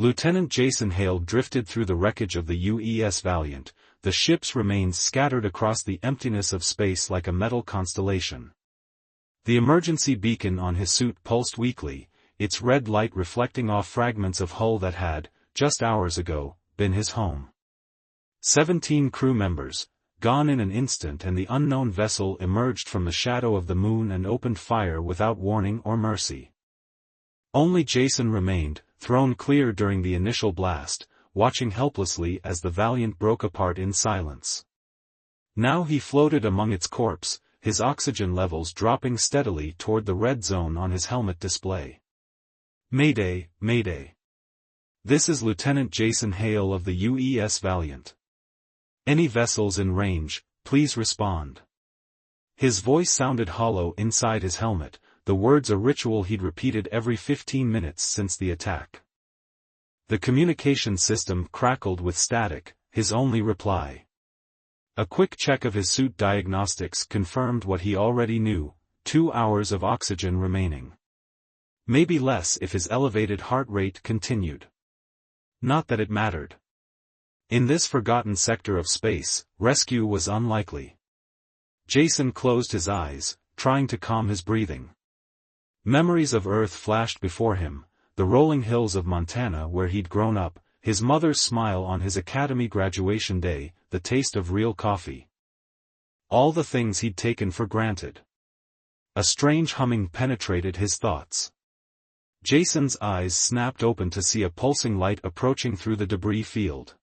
Lieutenant Jason Hale drifted through the wreckage of the UES Valiant, the ship's remains scattered across the emptiness of space like a metal constellation. The emergency beacon on his suit pulsed weakly, its red light reflecting off fragments of hull that had, just hours ago, been his home. 17 crew members, gone in an instant, and the unknown vessel emerged from the shadow of the moon and opened fire without warning or mercy. Only Jason remained, thrown clear during the initial blast, watching helplessly as the Valiant broke apart in silence. Now he floated among its corpse, his oxygen levels dropping steadily toward the red zone on his helmet display. Mayday, Mayday. This is Lieutenant Jason Hale of the UES Valiant. Any vessels in range, please respond. His voice sounded hollow inside his helmet, the words a ritual he'd repeated every 15 minutes since the attack. The communication system crackled with static, his only reply. A quick check of his suit diagnostics confirmed what he already knew: 2 hours of oxygen remaining. Maybe less if his elevated heart rate continued. Not that it mattered. In this forgotten sector of space, rescue was unlikely. Jason closed his eyes, trying to calm his breathing. Memories of Earth flashed before him, the rolling hills of Montana where he'd grown up, his mother's smile on his academy graduation day, the taste of real coffee. All the things he'd taken for granted. A strange humming penetrated his thoughts. Jason's eyes snapped open to see a pulsing light approaching through the debris field.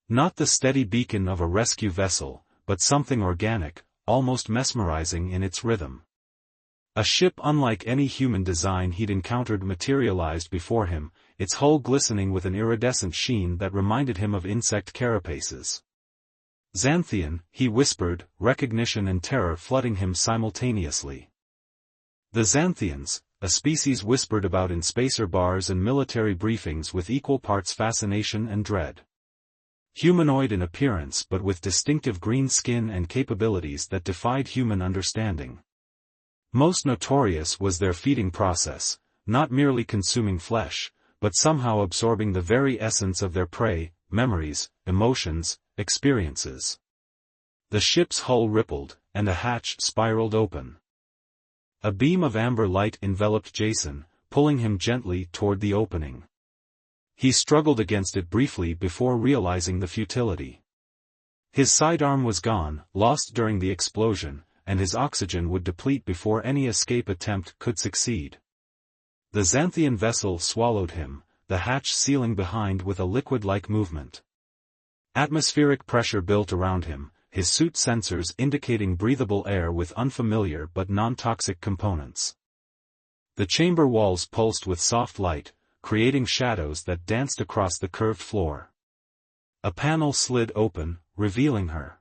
Not the steady beacon of a rescue vessel, but something organic, almost mesmerizing in its rhythm. A ship unlike any human design he'd encountered materialized before him, its hull glistening with an iridescent sheen that reminded him of insect carapaces. Xanthian, he whispered, recognition and terror flooding him simultaneously. The Xanthians, a species whispered about in spacer bars and military briefings with equal parts fascination and dread. Humanoid in appearance but with distinctive green skin and capabilities that defied human understanding. Most notorious was their feeding process, not merely consuming flesh, but somehow absorbing the very essence of their prey, memories, emotions, experiences. The ship's hull rippled, and a hatch spiraled open. A beam of amber light enveloped Jason, pulling him gently toward the opening. He struggled against it briefly before realizing the futility. His sidearm was gone, lost during the explosion, and his oxygen would deplete before any escape attempt could succeed. The Xanthian vessel swallowed him, the hatch sealing behind with a liquid-like movement. Atmospheric pressure built around him, his suit sensors indicating breathable air with unfamiliar but non-toxic components. The chamber walls pulsed with soft light, creating shadows that danced across the curved floor. A panel slid open, revealing her.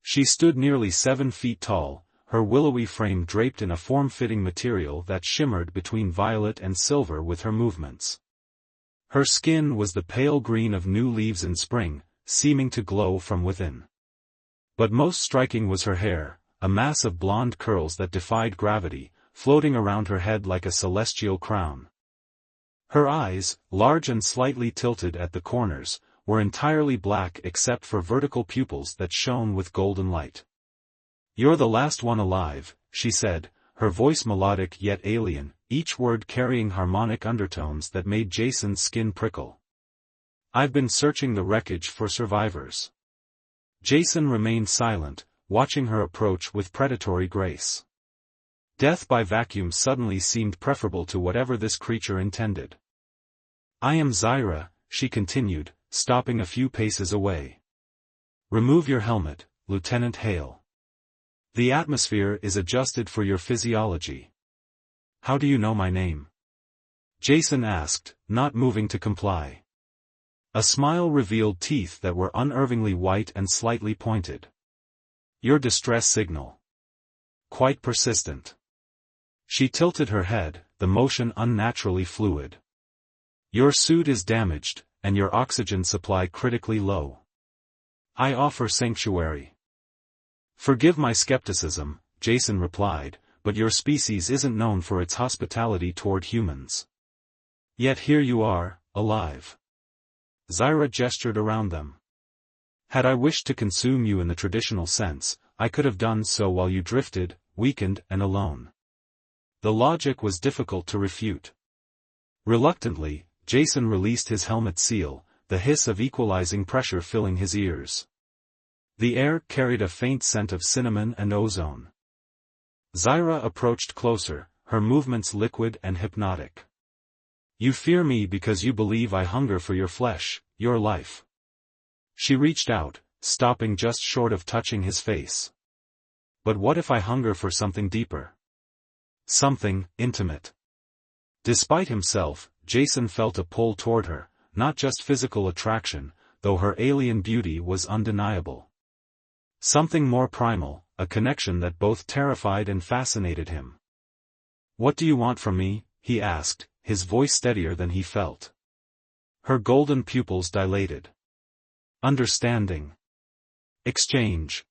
She stood nearly 7 feet tall, her willowy frame draped in a form-fitting material that shimmered between violet and silver with her movements. Her skin was the pale green of new leaves in spring, seeming to glow from within. But most striking was her hair, a mass of blonde curls that defied gravity, floating around her head like a celestial crown. Her eyes, large and slightly tilted at the corners, were entirely black except for vertical pupils that shone with golden light. "You're the last one alive," she said, her voice melodic yet alien, each word carrying harmonic undertones that made Jason's skin prickle. "I've been searching the wreckage for survivors." Jason remained silent, watching her approach with predatory grace. Death by vacuum suddenly seemed preferable to whatever this creature intended. "I am Zyra," she continued, stopping a few paces away. "Remove your helmet, Lieutenant Hale. The atmosphere is adjusted for your physiology." "How do you know my name?" Jason asked, not moving to comply. A smile revealed teeth that were unnervingly white and slightly pointed. "Your distress signal. Quite persistent." She tilted her head, the motion unnaturally fluid. "Your suit is damaged, and your oxygen supply critically low. I offer sanctuary." "Forgive my skepticism," Jason replied, "but your species isn't known for its hospitality toward humans. Yet here you are, alive. Zyra gestured around them. Had I wished to consume you in the traditional sense, I could have done so while you drifted, weakened and alone. The logic was difficult to refute. Reluctantly, Jason released his helmet seal, the hiss of equalizing pressure filling his ears. The air carried a faint scent of cinnamon and ozone. Zyra approached closer, her movements liquid and hypnotic. You fear me because you believe I hunger for your flesh, your life. She reached out, stopping just short of touching his face. But what if I hunger for something deeper? Something intimate. Despite himself, Jason felt a pull toward her, not just physical attraction, though her alien beauty was undeniable. Something more primal, a connection that both terrified and fascinated him. What do you want from me? He asked, his voice steadier than he felt. Her golden pupils dilated. Understanding. Exchange.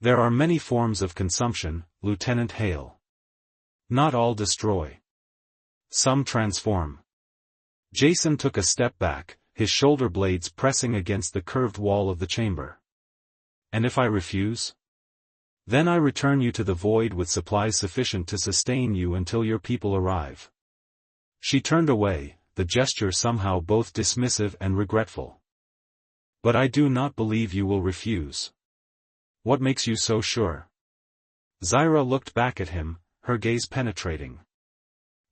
There are many forms of consumption, Lieutenant Hale. Not all destroy. Some transform. Jason took a step back, his shoulder blades pressing against the curved wall of the chamber. And if I refuse? Then I return you to the void with supplies sufficient to sustain you until your people arrive. She turned away, the gesture somehow both dismissive and regretful. But I do not believe you will refuse. What makes you so sure? Zyra looked back at him, her gaze penetrating.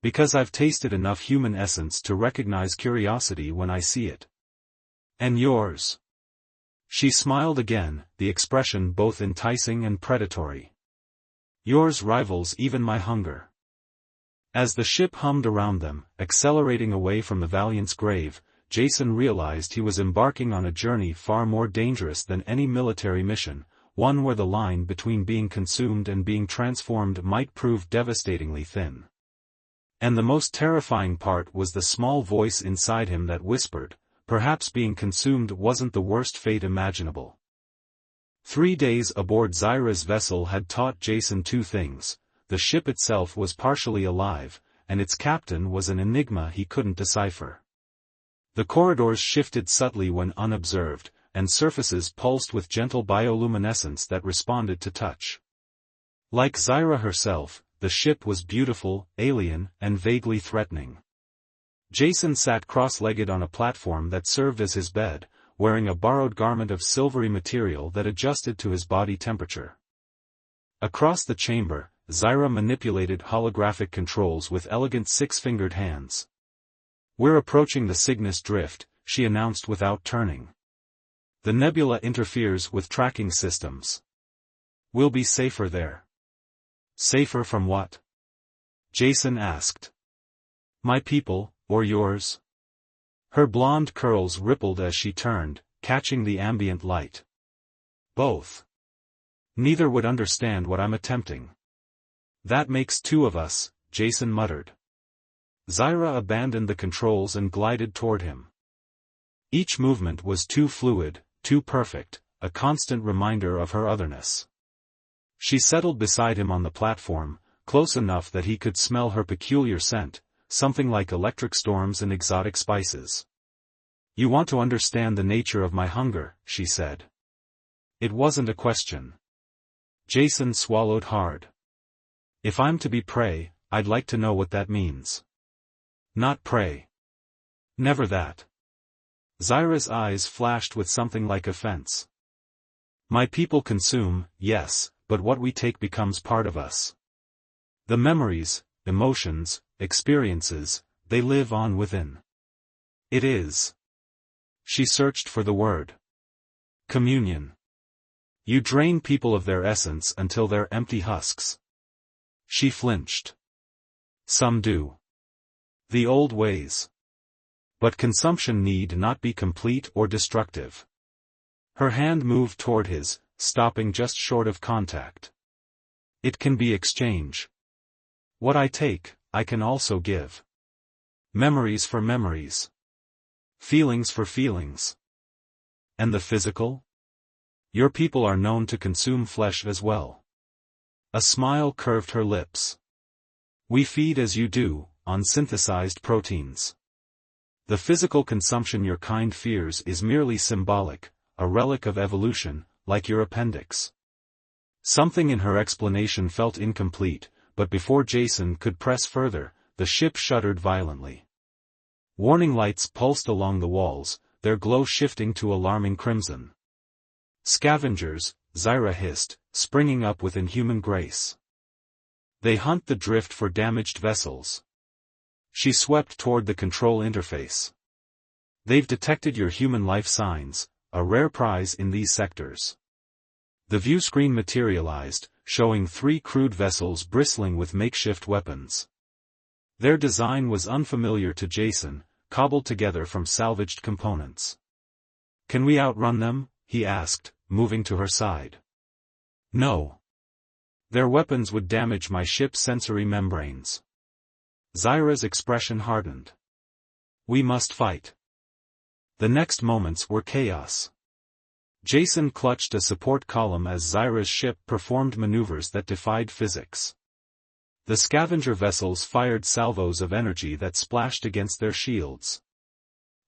Because I've tasted enough human essence to recognize curiosity when I see it. And yours? She smiled again, the expression both enticing and predatory. Yours rivals even my hunger. As the ship hummed around them, accelerating away from the Valiant's grave, Jason realized he was embarking on a journey far more dangerous than any military mission, one where the line between being consumed and being transformed might prove devastatingly thin. And the most terrifying part was the small voice inside him that whispered, perhaps being consumed wasn't the worst fate imaginable. 3 days aboard Zyra's vessel had taught Jason two things: the ship itself was partially alive, and its captain was an enigma he couldn't decipher. The corridors shifted subtly when unobserved, and surfaces pulsed with gentle bioluminescence that responded to touch. Like Zyra herself, the ship was beautiful, alien, and vaguely threatening. Jason sat cross-legged on a platform that served as his bed, wearing a borrowed garment of silvery material that adjusted to his body temperature. Across the chamber, Zyra manipulated holographic controls with elegant six-fingered hands. We're approaching the Cygnus drift, she announced without turning. The nebula interferes with tracking systems. We'll be safer there. Safer from what? Jason asked. My people, or yours? Her blonde curls rippled as she turned, catching the ambient light. Both. Neither would understand what I'm attempting. That makes two of us, Jason muttered. Zyra abandoned the controls and glided toward him. Each movement was too fluid, too perfect, a constant reminder of her otherness. She settled beside him on the platform, close enough that he could smell her peculiar scent, something like electric storms and exotic spices. You want to understand the nature of my hunger, she said. It wasn't a question. Jason swallowed hard. If I'm to be prey, I'd like to know what that means. Not prey. Never that. Zyra's eyes flashed with something like offense. My people consume, yes, but what we take becomes part of us. The memories, emotions, experiences, they live on within. It is. She searched for the word. Communion. You drain people of their essence until they're empty husks. She flinched. Some do. The old ways. But consumption need not be complete or destructive. Her hand moved toward his, stopping just short of contact. It can be exchange. What I take, I can also give. Memories for memories. Feelings for feelings. And the physical? Your people are known to consume flesh as well. A smile curved her lips. We feed as you do, on synthesized proteins. The physical consumption your kind fears is merely symbolic, a relic of evolution, like your appendix. Something in her explanation felt incomplete, but before Jason could press further, the ship shuddered violently. Warning lights pulsed along the walls, their glow shifting to alarming crimson. Scavengers, Zyra hissed, springing up with inhuman grace. They hunt the drift for damaged vessels. She swept toward the control interface. They've detected your human life signs, a rare prize in these sectors. The view screen materialized, showing 3 crude vessels bristling with makeshift weapons. Their design was unfamiliar to Jason, cobbled together from salvaged components. Can we outrun them? He asked, moving to her side. No. Their weapons would damage my ship's sensory membranes. Zyra's expression hardened. We must fight. The next moments were chaos. Jason clutched a support column as Zyra's ship performed maneuvers that defied physics. The scavenger vessels fired salvos of energy that splashed against their shields.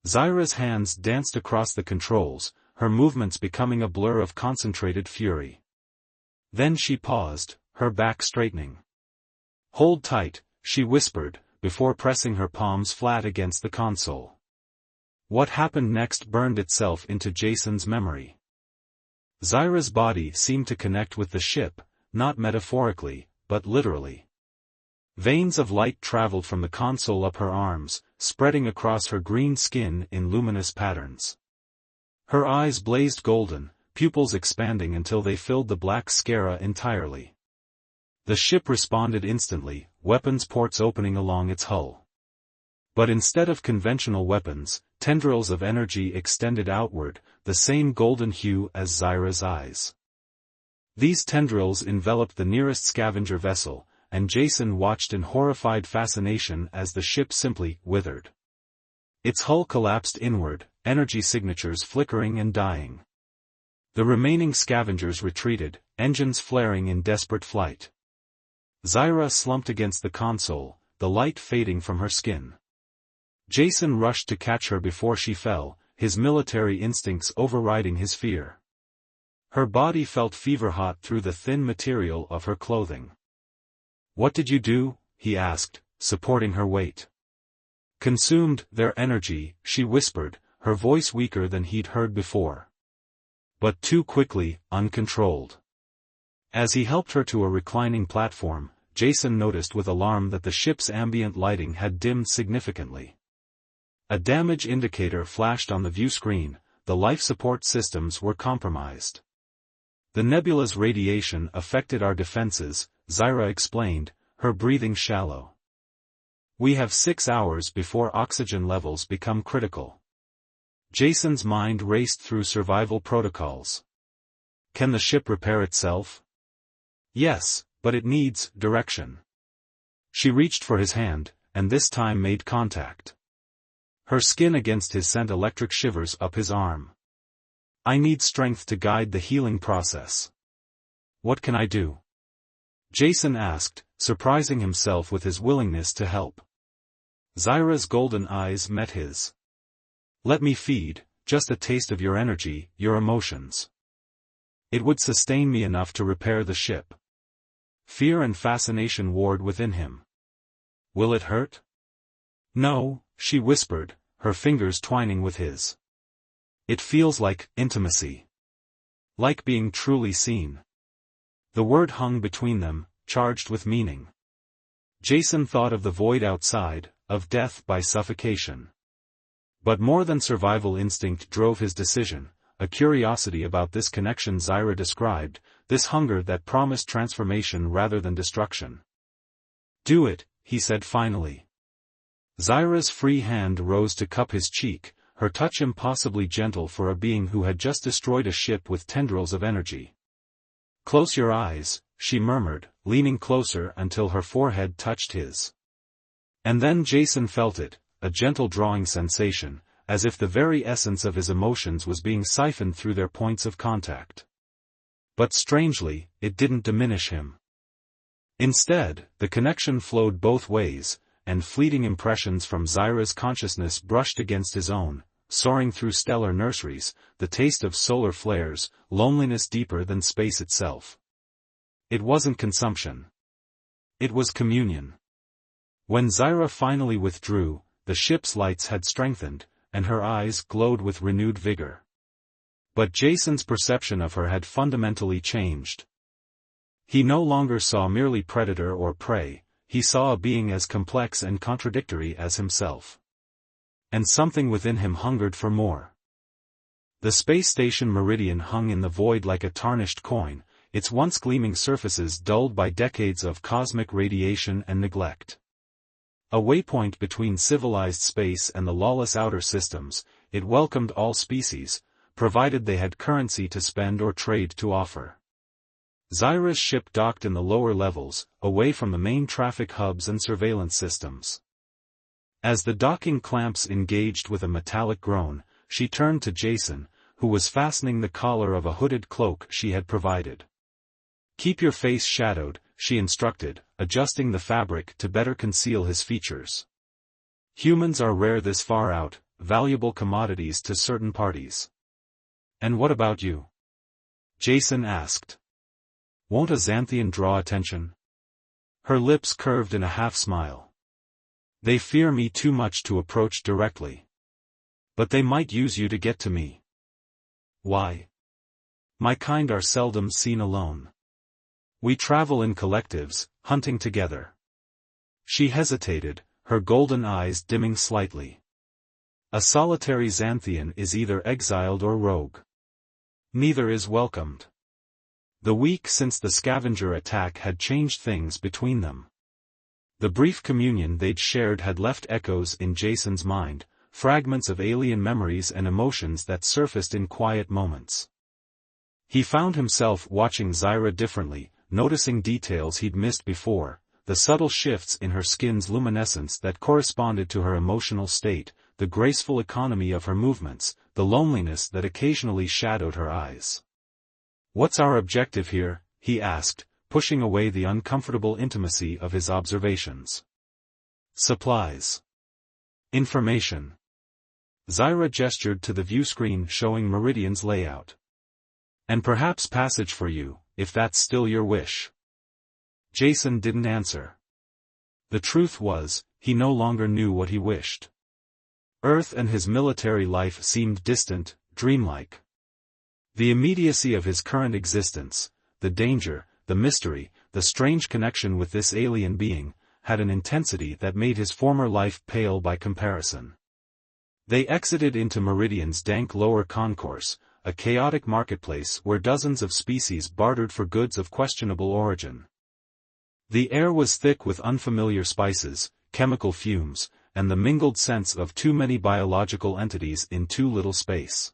Zyra's hands danced across the controls, her movements becoming a blur of concentrated fury. Then she paused, her back straightening. Hold tight, she whispered, before pressing her palms flat against the console. What happened next burned itself into Jason's memory. Zyra's body seemed to connect with the ship, not metaphorically, but literally. Veins of light traveled from the console up her arms, spreading across her green skin in luminous patterns. Her eyes blazed golden, pupils expanding until they filled the black sclera entirely. The ship responded instantly, weapons ports opening along its hull. But instead of conventional weapons, tendrils of energy extended outward, the same golden hue as Zyra's eyes. These tendrils enveloped the nearest scavenger vessel, and Jason watched in horrified fascination as the ship simply withered. Its hull collapsed inward, energy signatures flickering and dying. The remaining scavengers retreated, engines flaring in desperate flight. Zyra slumped against the console, the light fading from her skin. Jason rushed to catch her before she fell, his military instincts overriding his fear. Her body felt fever-hot through the thin material of her clothing. What did you do? He asked, supporting her weight. Consumed their energy, she whispered, her voice weaker than he'd heard before. But too quickly, uncontrolled. As he helped her to a reclining platform, Jason noticed with alarm that the ship's ambient lighting had dimmed significantly. A damage indicator flashed on the view screen, the life support systems were compromised. The nebula's radiation affected our defenses, Zyra explained, her breathing shallow. We have 6 hours before oxygen levels become critical. Jason's mind raced through survival protocols. Can the ship repair itself? Yes, but it needs direction. She reached for his hand, and this time made contact. Her skin against his sent electric shivers up his arm. I need strength to guide the healing process. What can I do? Jason asked, surprising himself with his willingness to help. Zyra's golden eyes met his. Let me feed, just a taste of your energy, your emotions. It would sustain me enough to repair the ship. Fear and fascination warred within him. Will it hurt? No, she whispered, her fingers twining with his. It feels like intimacy. Like being truly seen. The word hung between them, charged with meaning. Jason thought of the void outside, of death by suffocation. But more than survival instinct drove his decision, a curiosity about this connection Zyra described, this hunger that promised transformation rather than destruction. Do it, he said finally. Zyra's free hand rose to cup his cheek, her touch impossibly gentle for a being who had just destroyed a ship with tendrils of energy. Close your eyes, she murmured, leaning closer until her forehead touched his. And then Jason felt it, a gentle drawing sensation, as if the very essence of his emotions was being siphoned through their points of contact. But strangely, it didn't diminish him. Instead, the connection flowed both ways, and fleeting impressions from Zyra's consciousness brushed against his own, soaring through stellar nurseries, the taste of solar flares, loneliness deeper than space itself. It wasn't consumption. It was communion. When Zyra finally withdrew, the ship's lights had strengthened, and her eyes glowed with renewed vigor. But Jason's perception of her had fundamentally changed. He no longer saw merely predator or prey, he saw a being as complex and contradictory as himself. And something within him hungered for more. The space station Meridian hung in the void like a tarnished coin, its once gleaming surfaces dulled by decades of cosmic radiation and neglect. A waypoint between civilized space and the lawless outer systems, it welcomed all species, provided they had currency to spend or trade to offer. Zyra's ship docked in the lower levels, away from the main traffic hubs and surveillance systems. As the docking clamps engaged with a metallic groan, she turned to Jason, who was fastening the collar of a hooded cloak she had provided. "Keep your face shadowed," she instructed, adjusting the fabric to better conceal his features. "Humans are rare this far out, valuable commodities to certain parties." "And what about you?" Jason asked. "Won't a Xanthian draw attention?" Her lips curved in a half-smile. "They fear me too much to approach directly. But they might use you to get to me." "Why?" "My kind are seldom seen alone. We travel in collectives, hunting together." She hesitated, her golden eyes dimming slightly. "A solitary Xanthian is either exiled or rogue. Neither is welcomed." The week since the scavenger attack had changed things between them. The brief communion they'd shared had left echoes in Jason's mind, fragments of alien memories and emotions that surfaced in quiet moments. He found himself watching Zyra differently, noticing details he'd missed before, the subtle shifts in her skin's luminescence that corresponded to her emotional state, the graceful economy of her movements, the loneliness that occasionally shadowed her eyes. "What's our objective here?" he asked, pushing away the uncomfortable intimacy of his observations. "Supplies. Information." Zyra gestured to the view screen showing Meridian's layout. "And perhaps passage for you, if that's still your wish." Jason didn't answer. The truth was, he no longer knew what he wished. Earth and his military life seemed distant, dreamlike. The immediacy of his current existence, the danger, the mystery, the strange connection with this alien being, had an intensity that made his former life pale by comparison. They exited into Meridian's dank lower concourse, a chaotic marketplace where dozens of species bartered for goods of questionable origin. The air was thick with unfamiliar spices, chemical fumes, and the mingled scents of too many biological entities in too little space.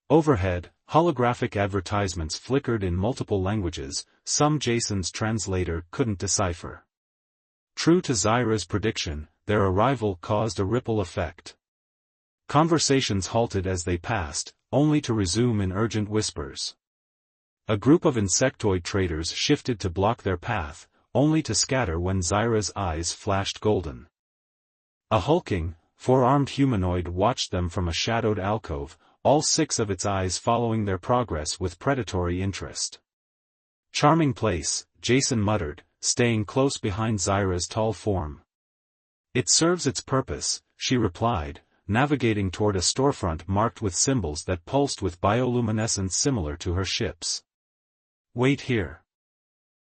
Overhead, holographic advertisements flickered in multiple languages, some Jason's translator couldn't decipher. True to Zyra's prediction, their arrival caused a ripple effect. Conversations halted as they passed, only to resume in urgent whispers. A group of insectoid traders shifted to block their path, only to scatter when Zyra's eyes flashed golden. A hulking, four-armed humanoid watched them from a shadowed alcove, all six of its eyes following their progress with predatory interest. "Charming place," Jason muttered, staying close behind Zyra's tall form. "It serves its purpose," she replied, navigating toward a storefront marked with symbols that pulsed with bioluminescence similar to her ship's. "Wait here."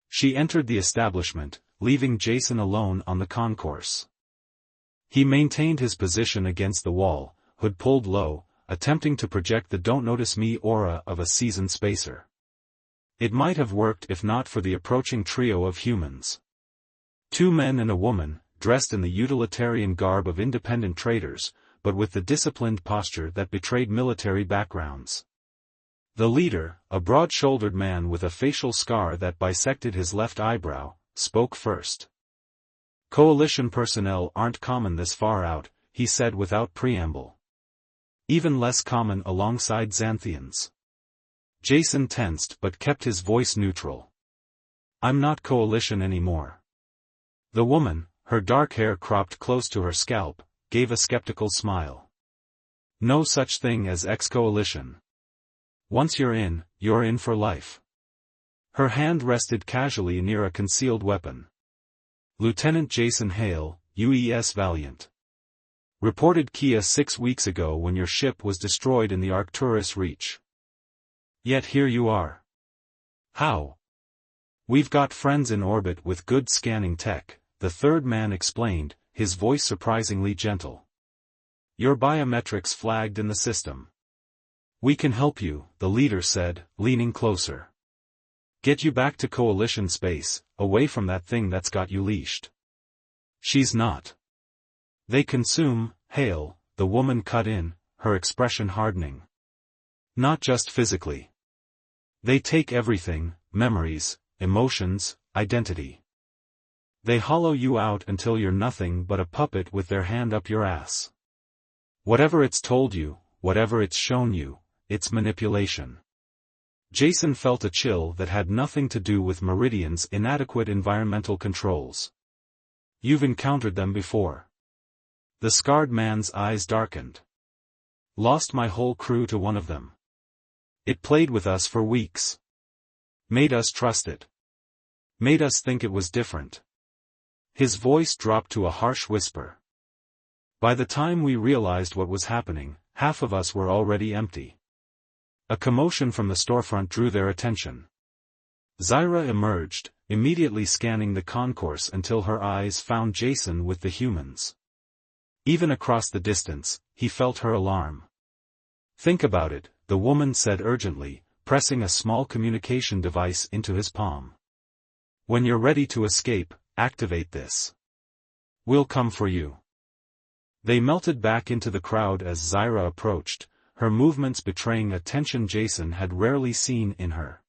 She entered the establishment, leaving Jason alone on the concourse. He maintained his position against the wall, hood pulled low, attempting to project the "don't notice me" aura of a seasoned spacer. It might have worked if not for the approaching trio of humans. Two men and a woman, dressed in the utilitarian garb of independent traders, but with the disciplined posture that betrayed military backgrounds. The leader, a broad-shouldered man with a facial scar that bisected his left eyebrow, spoke first. "Coalition personnel aren't common this far out," he said without preamble. "Even less common alongside Xanthians." Jason tensed but kept his voice neutral. "I'm not Coalition anymore." The woman, her dark hair cropped close to her scalp, gave a skeptical smile. No such thing as ex-coalition. Once you're in for life. Her hand rested casually near a concealed weapon. Lieutenant Jason Hale, UES Valiant. Reported Kia 6 weeks ago when your ship was destroyed in the Arcturus Reach. Yet here you are. How? We've got friends in orbit with good scanning tech, the third man explained, his voice surprisingly gentle. Your biometrics flagged in the system. We can help you, the leader said, leaning closer. Get you back to Coalition space, away from that thing that's got you leashed. She's not. They consume, Hale, the woman cut in, her expression hardening. Not just physically. They take everything, memories, emotions, identity. They hollow you out until you're nothing but a puppet with their hand up your ass. Whatever it's told you, whatever it's shown you, it's manipulation. Jason felt a chill that had nothing to do with Meridian's inadequate environmental controls. You've encountered them before. The scarred man's eyes darkened. Lost my whole crew to one of them. It played with us for weeks. Made us trust it. Made us think it was different. His voice dropped to a harsh whisper. By the time we realized what was happening, half of us were already empty. A commotion from the storefront drew their attention. Zyra emerged, immediately scanning the concourse until her eyes found Jason with the humans. Even across the distance, he felt her alarm. Think about it, the woman said urgently, pressing a small communication device into his palm. When you're ready to escape, activate this. We'll come for you. They melted back into the crowd as Zyra approached, her movements betraying a tension Jason had rarely seen in her.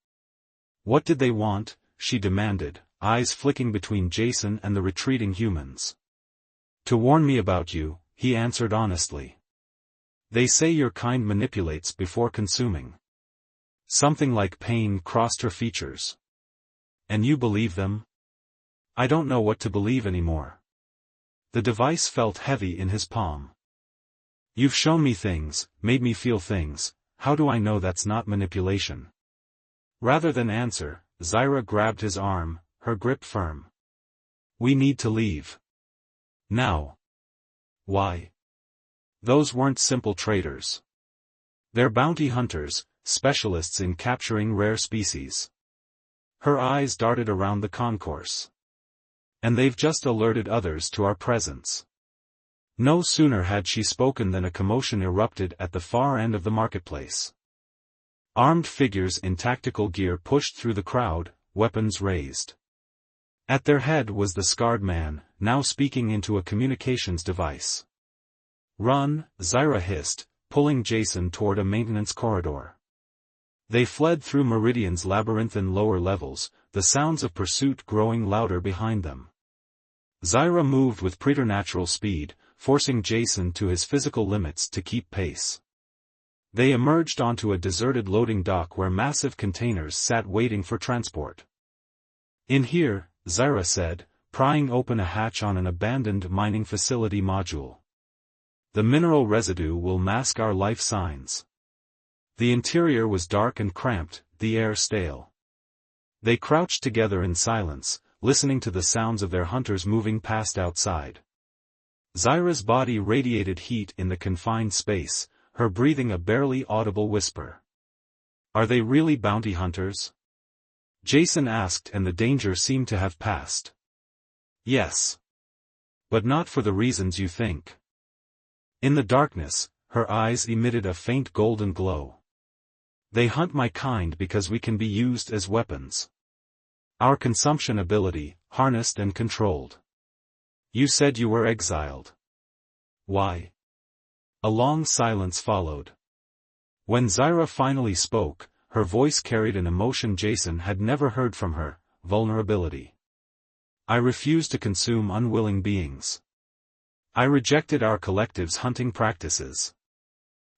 What did they want? She demanded, eyes flicking between Jason and the retreating humans. To warn me about you, he answered honestly. They say your kind manipulates before consuming. Something like pain crossed her features. And you believe them? I don't know what to believe anymore. The device felt heavy in his palm. You've shown me things, made me feel things, how do I know that's not manipulation? Rather than answer, Zyra grabbed his arm, her grip firm. We need to leave. Now. Why? Those weren't simple traders. They're bounty hunters, specialists in capturing rare species. Her eyes darted around the concourse. And they've just alerted others to our presence. No sooner had she spoken than a commotion erupted at the far end of the marketplace. Armed figures in tactical gear pushed through the crowd, weapons raised. At their head was the scarred man, now speaking into a communications device. Run, Zyra hissed, pulling Jason toward a maintenance corridor. They fled through Meridian's labyrinthine lower levels, the sounds of pursuit growing louder behind them. Zyra moved with preternatural speed, forcing Jason to his physical limits to keep pace. They emerged onto a deserted loading dock where massive containers sat waiting for transport. In here, Zyra said, prying open a hatch on an abandoned mining facility module. The mineral residue will mask our life signs. The interior was dark and cramped, the air stale. They crouched together in silence, listening to the sounds of their hunters moving past outside. Zyra's body radiated heat in the confined space, her breathing a barely audible whisper. Are they really bounty hunters? Jason asked, and the danger seemed to have passed. Yes. But not for the reasons you think. In the darkness, her eyes emitted a faint golden glow. They hunt my kind because we can be used as weapons. Our consumption ability, harnessed and controlled. You said you were exiled. Why? A long silence followed. When Zyra finally spoke, her voice carried an emotion Jason had never heard from her, vulnerability. I refuse to consume unwilling beings. I rejected our collective's hunting practices.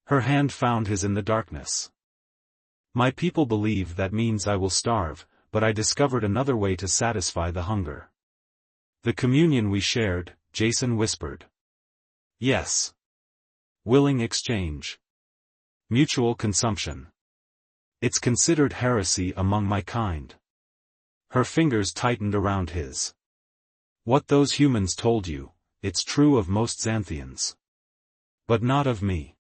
Her hand found his in the darkness. My people believe that means I will starve, but I discovered another way to satisfy the hunger. The communion we shared, Jason whispered. Yes. Willing exchange. Mutual consumption. It's considered heresy among my kind. Her fingers tightened around his. What those humans told you, it's true of most Xanthians. But not of me.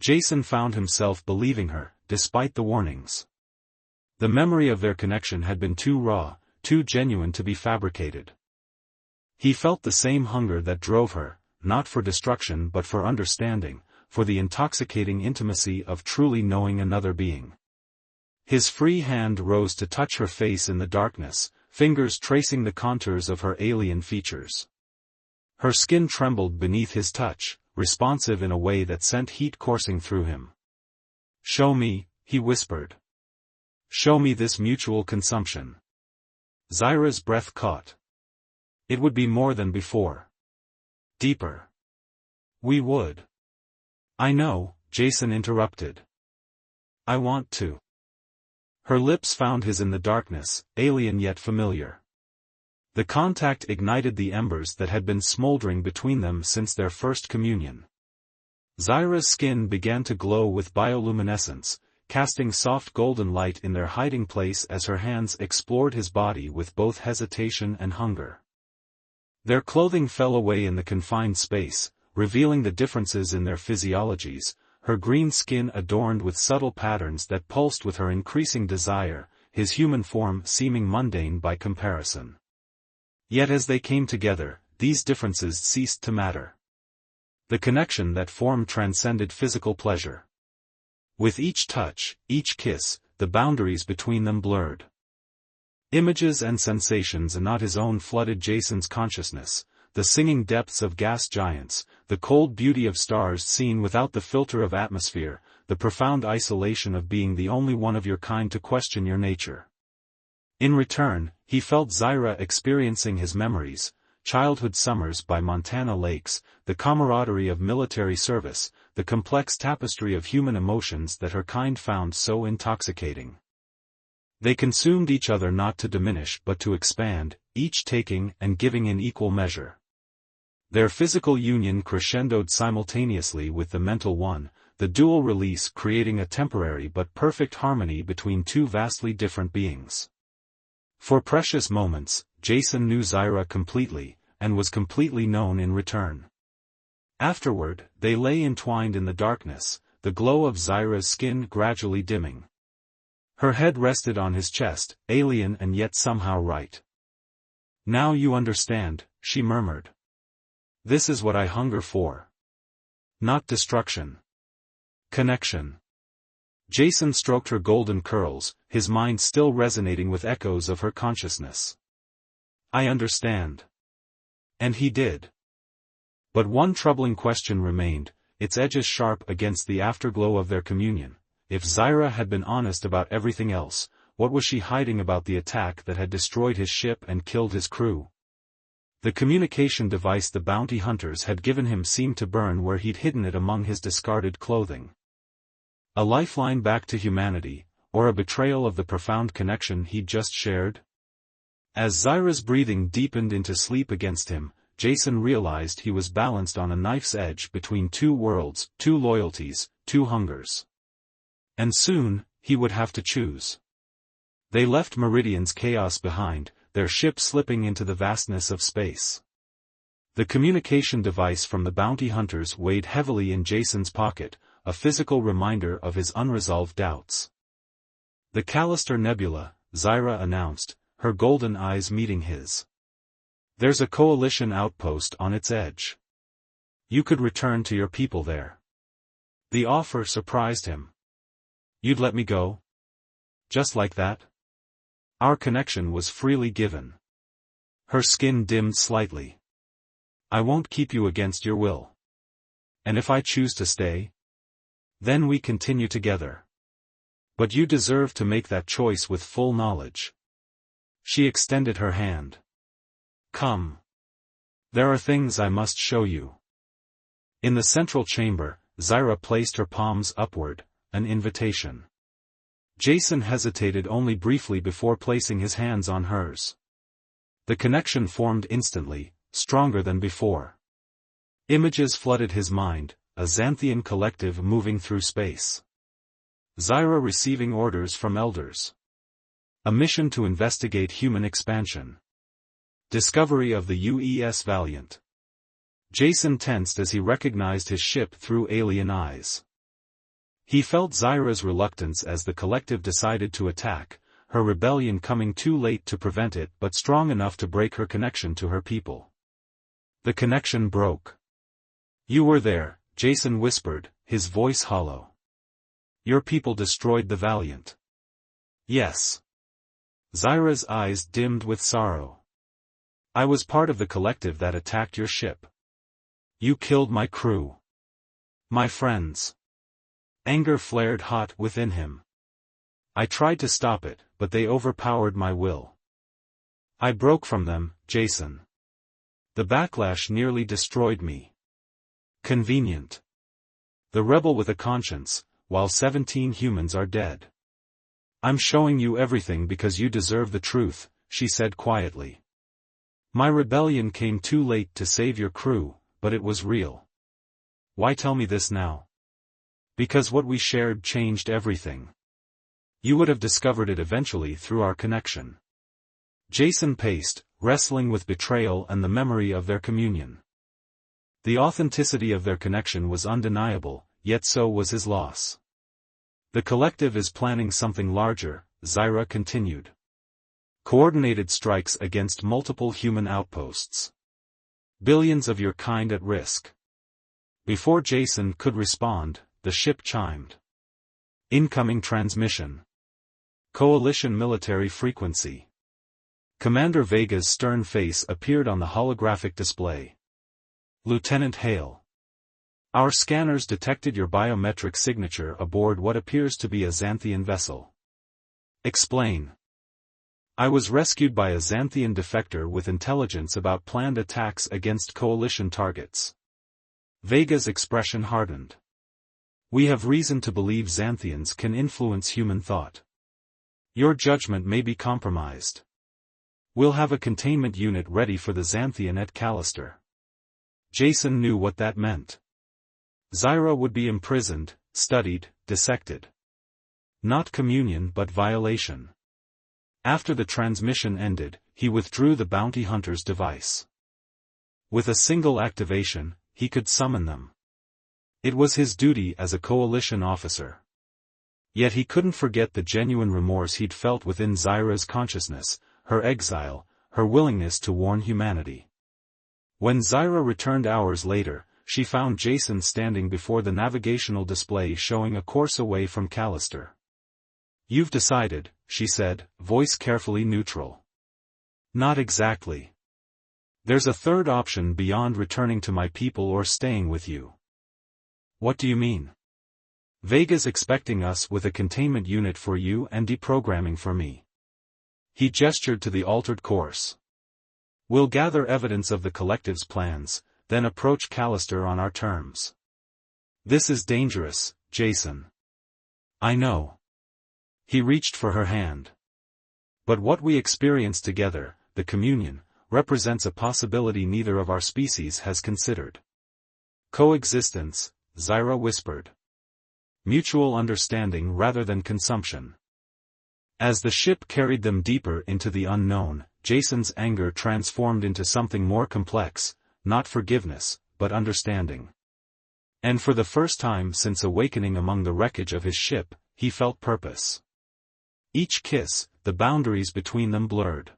Jason found himself believing her, despite the warnings. The memory of their connection had been too raw, too genuine to be fabricated. He felt the same hunger that drove her, not for destruction but for understanding, for the intoxicating intimacy of truly knowing another being. His free hand rose to touch her face in the darkness, fingers tracing the contours of her alien features. Her skin trembled beneath his touch, responsive in a way that sent heat coursing through him. Show me, he whispered. Show me this mutual consumption. Zyra's breath caught. It would be more than before. Deeper. We would. I know, Jason interrupted. I want to. Her lips found his in the darkness, alien yet familiar. The contact ignited the embers that had been smoldering between them since their first communion. Zyra's skin began to glow with bioluminescence, casting soft golden light in their hiding place as her hands explored his body with both hesitation and hunger. Their clothing fell away in the confined space, revealing the differences in their physiologies, her green skin adorned with subtle patterns that pulsed with her increasing desire, his human form seeming mundane by comparison. Yet as they came together, these differences ceased to matter. The connection that formed transcended physical pleasure. With each touch, each kiss, the boundaries between them blurred. Images and sensations not his own flooded Jason's consciousness, the singing depths of gas giants, the cold beauty of stars seen without the filter of atmosphere, the profound isolation of being the only one of your kind to question your nature. In return, he felt Zyra experiencing his memories, childhood summers by Montana lakes, the camaraderie of military service, the complex tapestry of human emotions that her kind found so intoxicating. They consumed each other not to diminish but to expand, each taking and giving in equal measure. Their physical union crescendoed simultaneously with the mental one, the dual release creating a temporary but perfect harmony between two vastly different beings. For precious moments, Jason knew Zyra completely, and was completely known in return. Afterward, they lay entwined in the darkness, the glow of Zyra's skin gradually dimming. Her head rested on his chest, alien and yet somehow right. Now you understand, she murmured. This is what I hunger for. Not destruction. Connection. Jason stroked her golden curls, his mind still resonating with echoes of her consciousness. I understand. And he did. But one troubling question remained, its edges sharp against the afterglow of their communion. If Zyra had been honest about everything else, what was she hiding about the attack that had destroyed his ship and killed his crew? The communication device the bounty hunters had given him seemed to burn where he'd hidden it among his discarded clothing. A lifeline back to humanity, or a betrayal of the profound connection he'd just shared? As Zyra's breathing deepened into sleep against him, Jason realized he was balanced on a knife's edge between two worlds, two loyalties, two hungers. And soon, he would have to choose. They left Meridian's chaos behind, their ship slipping into the vastness of space. The communication device from the bounty hunters weighed heavily in Jason's pocket, a physical reminder of his unresolved doubts. The Callister Nebula, Zyra announced, her golden eyes meeting his. There's a coalition outpost on its edge. You could return to your people there. The offer surprised him. You'd let me go? Just like that? Our connection was freely given. Her skin dimmed slightly. I won't keep you against your will. And if I choose to stay? Then we continue together. But you deserve to make that choice with full knowledge. She extended her hand. Come. There are things I must show you. In the central chamber, Zyra placed her palms upward, an invitation. Jason hesitated only briefly before placing his hands on hers. The connection formed instantly, stronger than before. Images flooded his mind, a Xanthian collective moving through space. Zyra receiving orders from elders. A mission to investigate human expansion. Discovery of the UES Valiant. Jason tensed as he recognized his ship through alien eyes. He felt Zyra's reluctance as the collective decided to attack, her rebellion coming too late to prevent it but strong enough to break her connection to her people. The connection broke. "You were there," Jason whispered, his voice hollow. "Your people destroyed the Valiant." "Yes." Zyra's eyes dimmed with sorrow. "I was part of the collective that attacked your ship. You killed my crew. My friends." Anger flared hot within him. "I tried to stop it, but they overpowered my will. I broke from them, Jason. The backlash nearly destroyed me." Convenient. The rebel with a conscience, while 17 humans are dead. "I'm showing you everything because you deserve the truth," she said quietly. "My rebellion came too late to save your crew, but it was real. Why tell me this now? Because what we shared changed everything. You would have discovered it eventually through our connection." Jason paced, wrestling with betrayal and the memory of their communion. The authenticity of their connection was undeniable, yet so was his loss. "The collective is planning something larger," Zyra continued. "Coordinated strikes against multiple human outposts. Billions of your kind at risk." Before Jason could respond, the ship chimed. Incoming transmission. Coalition military frequency. Commander Vega's stern face appeared on the holographic display. "Lieutenant Hale. Our scanners detected your biometric signature aboard what appears to be a Xanthian vessel." "Explain." "I was rescued by a Xanthian defector with intelligence about planned attacks against coalition targets." Vega's expression hardened. "We have reason to believe Xanthians can influence human thought. Your judgment may be compromised. We'll have a containment unit ready for the Xanthian at Callister." Jason knew what that meant. Zyra would be imprisoned, studied, dissected. Not communion but violation. After the transmission ended, he withdrew the bounty hunter's device. With a single activation, he could summon them. It was his duty as a coalition officer. Yet he couldn't forget the genuine remorse he'd felt within Zyra's consciousness, her exile, her willingness to warn humanity. When Zyra returned hours later, she found Jason standing before the navigational display showing a course away from Callister. "You've decided," she said, voice carefully neutral. "Not exactly. There's a third option beyond returning to my people or staying with you." "What do you mean?" "Vega's expecting us with a containment unit for you and deprogramming for me." He gestured to the altered course. "We'll gather evidence of the collective's plans, then approach Callister on our terms." "This is dangerous, Jason." "I know." He reached for her hand. "But what we experience together, the communion, represents a possibility neither of our species has considered." "Coexistence," Zyra whispered. "Mutual understanding rather than consumption." As the ship carried them deeper into the unknown, Jason's anger transformed into something more complex, not forgiveness, but understanding. And for the first time since awakening among the wreckage of his ship, he felt purpose. Each kiss, the boundaries between them blurred.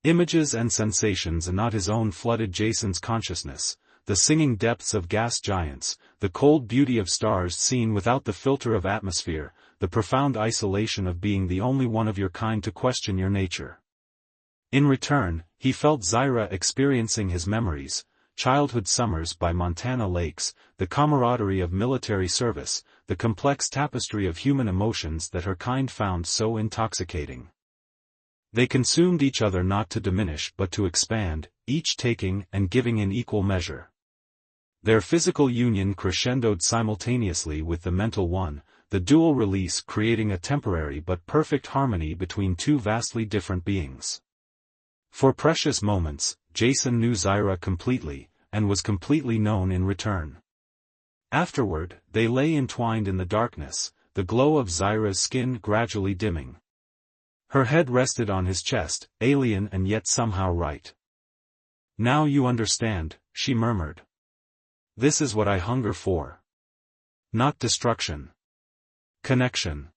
Images and sensations not his own flooded Jason's consciousness, the singing depths of gas giants, the cold beauty of stars seen without the filter of atmosphere, the profound isolation of being the only one of your kind to question your nature. In return, he felt Zyra experiencing his memories, childhood summers by Montana lakes, the camaraderie of military service, the complex tapestry of human emotions that her kind found so intoxicating. They consumed each other not to diminish but to expand, each taking and giving in equal measure. Their physical union crescendoed simultaneously with the mental one, the dual release creating a temporary but perfect harmony between two vastly different beings. For precious moments, Jason knew Zyra completely, and was completely known in return. Afterward, they lay entwined in the darkness, the glow of Zyra's skin gradually dimming. Her head rested on his chest, alien and yet somehow right. "Now you understand," she murmured. "This is what I hunger for. Not destruction. Connection."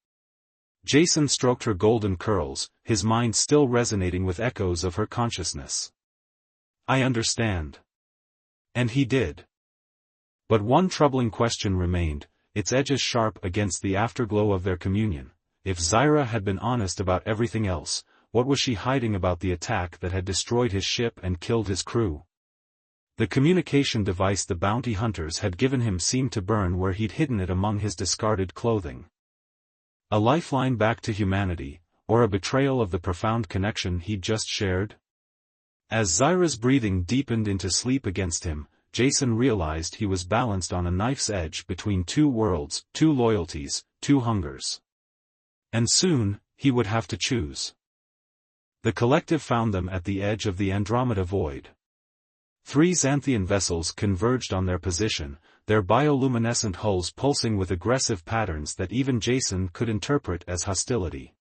Jason stroked her golden curls, his mind still resonating with echoes of her consciousness. "I understand." And he did. But one troubling question remained, its edges sharp against the afterglow of their communion. If Zyra had been honest about everything else, what was she hiding about the attack that had destroyed his ship and killed his crew? The communication device the bounty hunters had given him seemed to burn where he'd hidden it among his discarded clothing. A lifeline back to humanity, or a betrayal of the profound connection he'd just shared? As Zyra's breathing deepened into sleep against him, Jason realized he was balanced on a knife's edge between two worlds, two loyalties, two hungers. And soon, he would have to choose. The collective found them at the edge of the Andromeda void. 3 Xanthian vessels converged on their position, their bioluminescent hulls pulsing with aggressive patterns that even Jason could interpret as hostility.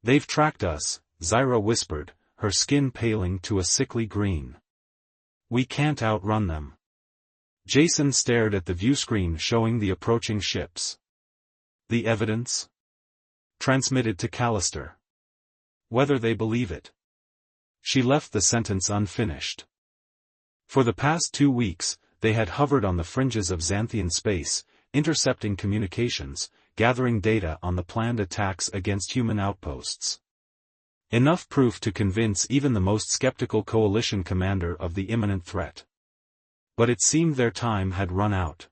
"They've tracked us," Zyra whispered, her skin paling to a sickly green. "We can't outrun them." Jason stared at the viewscreen showing the approaching ships. "The evidence?" "Transmitted to Callister. Whether they believe it." She left the sentence unfinished. For the past 2 weeks, they had hovered on the fringes of Xanthian space, intercepting communications, gathering data on the planned attacks against human outposts. Enough proof to convince even the most skeptical coalition commander of the imminent threat. But it seemed their time had run out.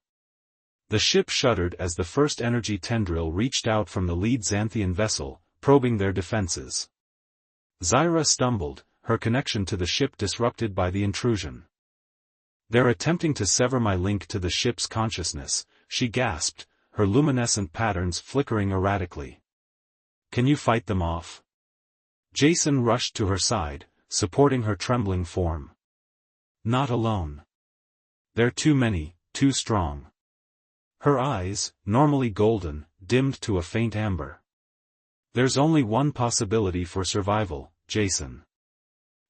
The ship shuddered as the first energy tendril reached out from the lead Xanthian vessel, probing their defenses. Zyra stumbled, her connection to the ship disrupted by the intrusion. "They're attempting to sever my link to the ship's consciousness," she gasped, her luminescent patterns flickering erratically. "Can you fight them off?" Jason rushed to her side, supporting her trembling form. "Not alone. They're too many, too strong." Her eyes, normally golden, dimmed to a faint amber. "There's only one possibility for survival, Jason.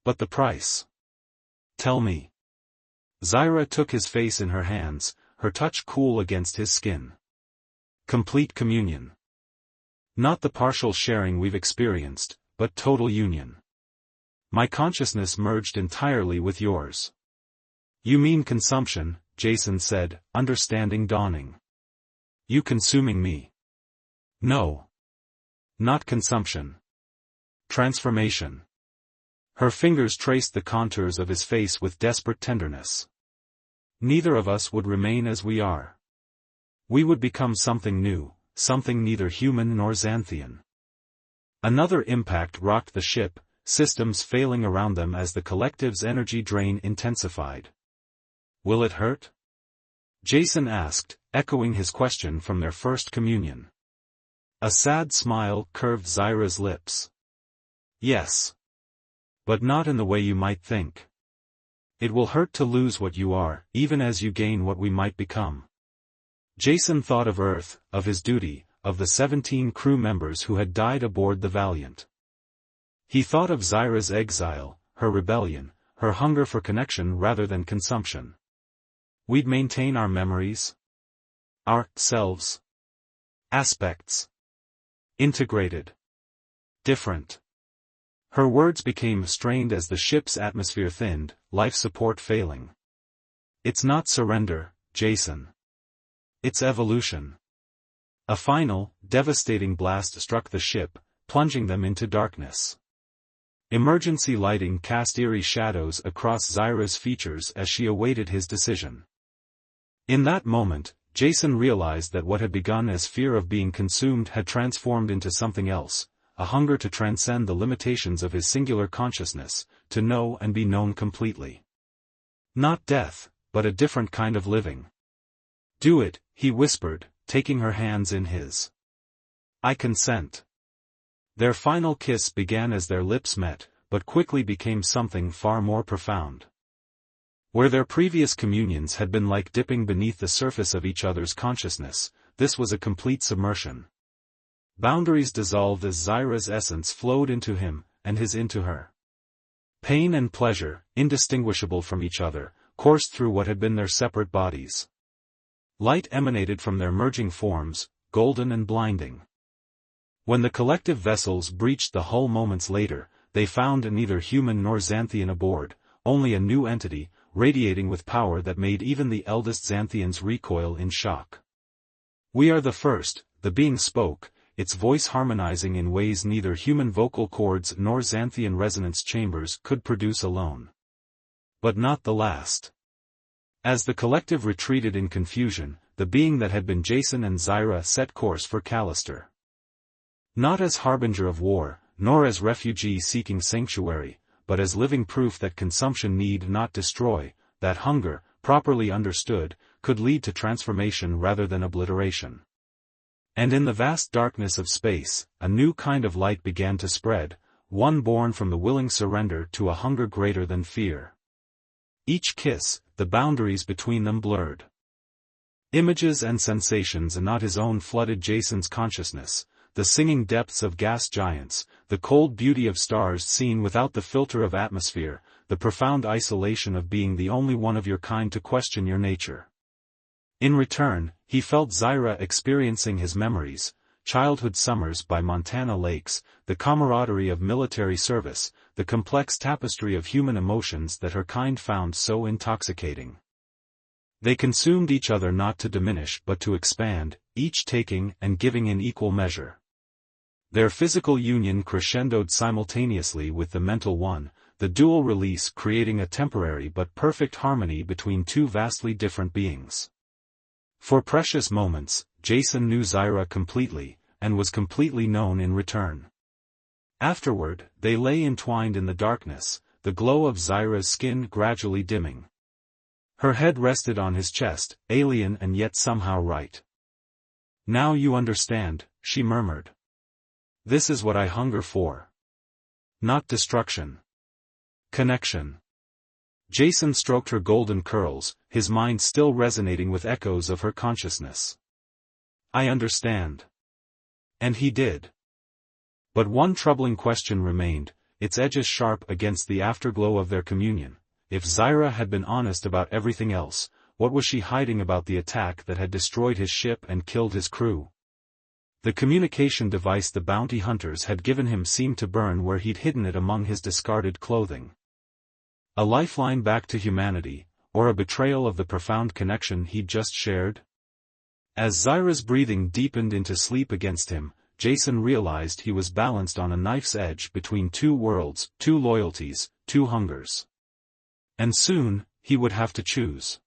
But the price? Tell me." Zyra took his face in her hands, her touch cool against his skin. "Complete communion. Not the partial sharing we've experienced, but total union. My consciousness merged entirely with yours." "You mean consumption," Jason said, understanding dawning. "You consuming me?" "No. Not consumption. Transformation." Her fingers traced the contours of his face with desperate tenderness. "Neither of us would remain as we are. We would become something new, something neither human nor Xanthian." Another impact rocked the ship, systems failing around them as the collective's energy drain intensified. "Will it hurt?" Jason asked, echoing his question from their first communion. A sad smile curved Zyra's lips. "Yes. But not in the way you might think. It will hurt to lose what you are, even as you gain what we might become." Jason thought of Earth, of his duty, of the 17 crew members who had died aboard the Valiant. He thought of Zyra's exile, her rebellion, her hunger for connection rather than consumption. We'd maintain our memories. Our selves. Aspects. Integrated. Different. Her words became strained as the ship's atmosphere thinned, life support failing. "It's not surrender, Jason. It's evolution." A final, devastating blast struck the ship, plunging them into darkness. Emergency lighting cast eerie shadows across Zyra's features as she awaited his decision. In that moment, Jason realized that what had begun as fear of being consumed had transformed into something else, a hunger to transcend the limitations of his singular consciousness, to know and be known completely. Not death, but a different kind of living. "Do it," he whispered, taking her hands in his. "I consent." Their final kiss began as their lips met, but quickly became something far more profound. Where their previous communions had been like dipping beneath the surface of each other's consciousness, this was a complete submersion. Boundaries dissolved as Zyra's essence flowed into him, and his into her. Pain and pleasure, indistinguishable from each other, coursed through what had been their separate bodies. Light emanated from their merging forms, golden and blinding. When the collective vessels breached the hull moments later, they found neither human nor Xanthian aboard, only a new entity, radiating with power that made even the eldest Xanthians recoil in shock. "We are the first," the being spoke, its voice harmonizing in ways neither human vocal cords nor Xanthian resonance chambers could produce alone. But not the last. As the collective retreated in confusion, the being that had been Jason and Zyra set course for Callister. Not as harbinger of war, nor as refugee seeking sanctuary, but as living proof that consumption need not destroy, that hunger, properly understood, could lead to transformation rather than obliteration. And in the vast darkness of space, a new kind of light began to spread, one born from the willing surrender to a hunger greater than fear. Each kiss, the boundaries between them blurred. Images and sensations not his own flooded Jason's consciousness, the singing depths of gas giants, the cold beauty of stars seen without the filter of atmosphere, the profound isolation of being the only one of your kind to question your nature. In return, he felt Zyra experiencing his memories, childhood summers by Montana lakes, the camaraderie of military service, the complex tapestry of human emotions that her kind found so intoxicating. They consumed each other not to diminish but to expand, each taking and giving in equal measure. Their physical union crescendoed simultaneously with the mental one, the dual release creating a temporary but perfect harmony between two vastly different beings. For precious moments, Jason knew Zyra completely, and was completely known in return. Afterward, they lay entwined in the darkness, the glow of Zyra's skin gradually dimming. Her head rested on his chest, alien and yet somehow right. "Now you understand," she murmured. "This is what I hunger for. Not destruction. Connection." Jason stroked her golden curls, his mind still resonating with echoes of her consciousness. "I understand." And he did. But one troubling question remained, its edges sharp against the afterglow of their communion. If Zyra had been honest about everything else, what was she hiding about the attack that had destroyed his ship and killed his crew? The communication device the bounty hunters had given him seemed to burn where he'd hidden it among his discarded clothing. A lifeline back to humanity, or a betrayal of the profound connection he'd just shared? As Zyra's breathing deepened into sleep against him, Jason realized he was balanced on a knife's edge between two worlds, two loyalties, two hungers. And soon, he would have to choose.